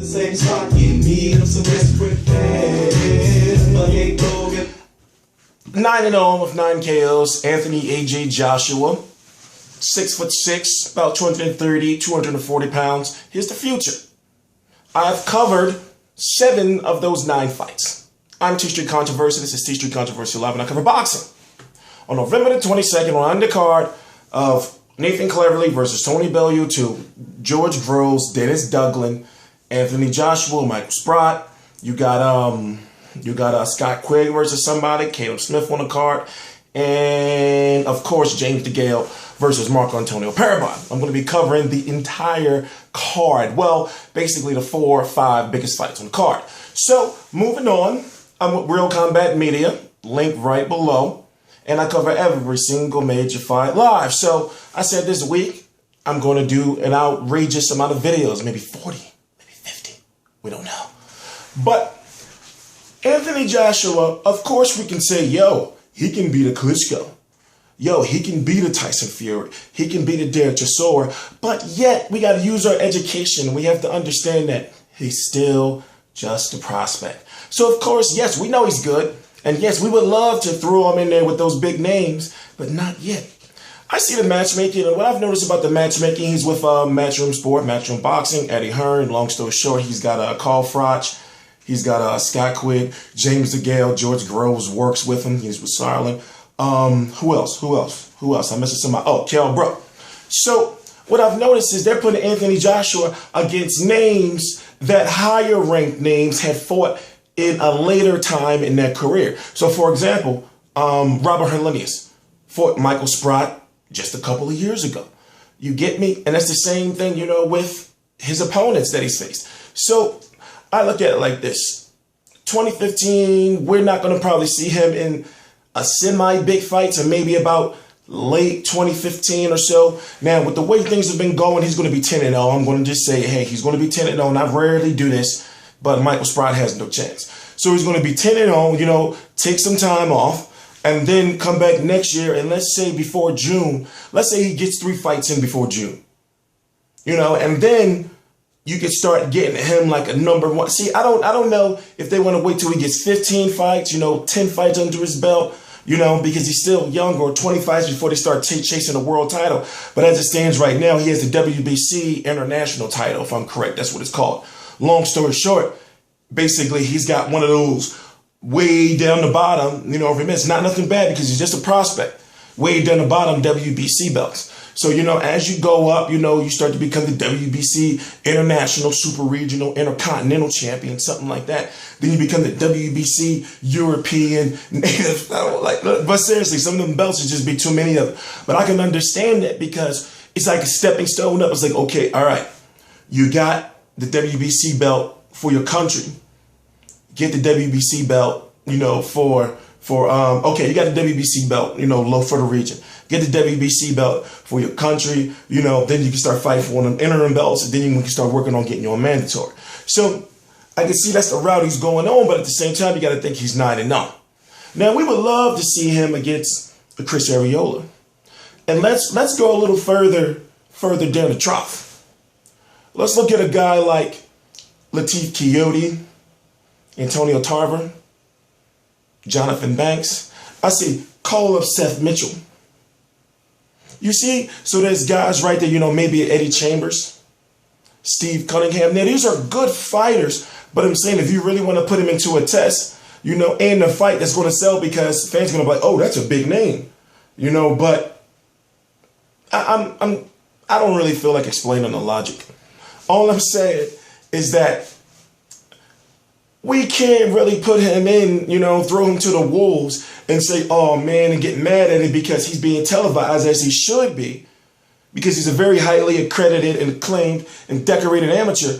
The same spot, give me I'm so desperate fans. But hey, Logan. 9-0 with 9 KOs. Anthony AJ Joshua. 6'6", about 230, 240 pounds. Here's the future. I've covered 7 of those 9 fights. I'm T Street Controversy. This is T Street Controversy Live, and I cover boxing. On November the 22nd, on undercard of Nathan Cleverly versus Tony Bellew to George Groves, Dennis Douglin, Anthony Joshua, Michael Sprott. You got Scott Quigg versus somebody, Caleb Smith on the card, and of course James DeGale versus Marco Antonio Parabon. I'm going to be covering the entire card. Well, basically the 4 or 5 biggest fights on the card. So moving on, I'm with Real Combat Media, link right below, and I cover every single major fight live. So I said this week I'm going to do an outrageous amount of videos, maybe 40, maybe 50. We don't know. But Anthony Joshua, of course we can say, yo, he can beat a Klitschko. Yo, he can beat a Tyson Fury. He can beat a Derek Chisora. But yet, we got to use our education. We have to understand that he's still just a prospect. So, of course, yes, we know he's good. And yes, we would love to throw him in there with those big names, but not yet. I see the matchmaking, and what I've noticed about the matchmaking, he's with Matchroom Sport, Matchroom Boxing, Eddie Hearn. Long story short, he's got Carl Froch. He's got Scott Quigg, James DeGale, George Groves works with him. He's with Sarlin. Who else? I'm missing somebody. Oh, Kell Brook. So what I've noticed is they're putting Anthony Joshua against names that higher ranked names had fought in a later time in their career. So for example, Robert Helenius fought Michael Sprott just a couple of years ago. You get me? And that's the same thing, with his opponents that he's faced. So I look at it like this. 2015, we're not going to probably see him in a semi-big fight, so maybe about late 2015 or so. Now, with the way things have been going, he's going to be 10-0. I'm going to just say, hey, he's going to be 10-0, and I rarely do this, but Michael Sprott has no chance. So he's going to be 10-0, take some time off, and then come back next year, and let's say before June, let's say he gets 3 fights in before June, and then you could start getting him like a number 1. See, I don't know if they want to wait till he gets 15 fights, 10 fights under his belt, because he's still young, or 20 fights before they start chasing a world title. But as it stands right now, he has the WBC International title, if I'm correct. That's what it's called. Long story short, basically, he's got one of those way down the bottom, it's not nothing bad because he's just a prospect. Way down the bottom WBC belts. So, as you go up, you start to become the WBC International, Super Regional, Intercontinental Champion, something like that. Then you become the WBC European Native. But seriously, some of them belts would just be too many of them. But I can understand that because it's like a stepping stone up. It's like, okay, all right, you got the WBC belt for your country. Get the WBC belt, okay, you got the WBC belt, low for the region. Get the WBC belt for your country, then you can start fighting for one of them interim belts, and then we can start working on getting you a mandatory. So I can see that's the route he's going on, but at the same time, you got to think he's 9-0. Now, we would love to see him against Chris Arreola. And let's go a little further down the trough. Let's look at a guy like Latif Keoti, Antonio Tarver, Jonathan Banks. I see call up Seth Mitchell. You see, so there's guys right there, maybe Eddie Chambers, Steve Cunningham. Now, these are good fighters, but I'm saying if you really want to put him into a test, and a fight that's going to sell because fans are going to be like, oh, that's a big name, but I don't really feel like explaining the logic. All I'm saying is that we can't really put him in, throw him to the wolves and say, oh man, and get mad at it because he's being televised as he should be, because he's a very highly accredited and acclaimed and decorated amateur,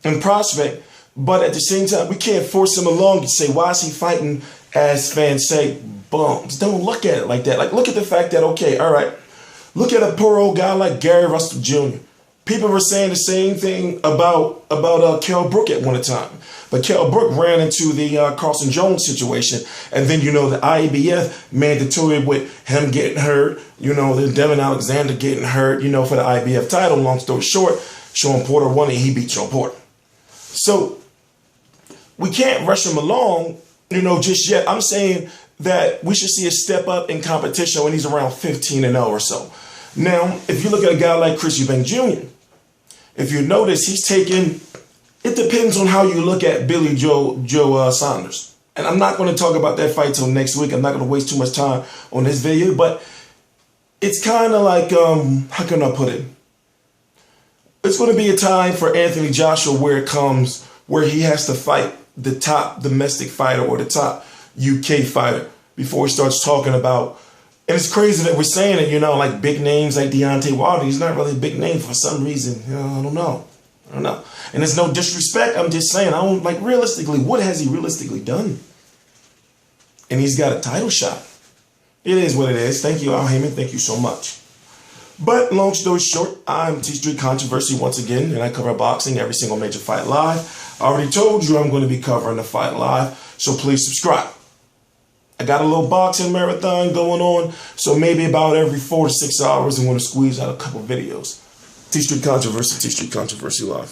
and prospect. But at the same time, we can't force him along and say, why is he fighting, as fans say, bums? Don't look at it like that. Like, look at the fact that, okay, all right, look at a poor old guy like Gary Russell Jr. People were saying the same thing about Kell Brook at one time. But Kell Brook ran into the Carlson Jones situation. And then, the IBF mandatory with him getting hurt, the Devin Alexander getting hurt, for the IBF title. Long story short, Sean Porter won and he beat Sean Porter. So we can't rush him along, just yet. I'm saying that we should see a step up in competition when he's around 15-0 or so. Now, if you look at a guy like Chris Eubank Jr., if you notice, he's taken, it depends on how you look at Billy Joe Saunders. And I'm not going to talk about that fight till next week. I'm not going to waste too much time on this video, but it's kind of like, how can I put it? It's going to be a time for Anthony Joshua where he has to fight the top domestic fighter or the top UK fighter before he starts talking about. And it's crazy that we're saying it, like big names like Deontay Wilder. He's not really a big name for some reason. I don't know. And it's no disrespect. I'm just saying, realistically, what has he realistically done? And he's got a title shot. It is what it is. Thank you, Al Heyman. Thank you so much. But long story short, I'm T-Street Controversy once again, and I cover boxing every single major fight live. I already told you I'm going to be covering the fight live, so please subscribe. I got a little boxing marathon going on, so maybe about every 4 to 6 hours I'm going to squeeze out a couple videos. T-Street Controversy Live.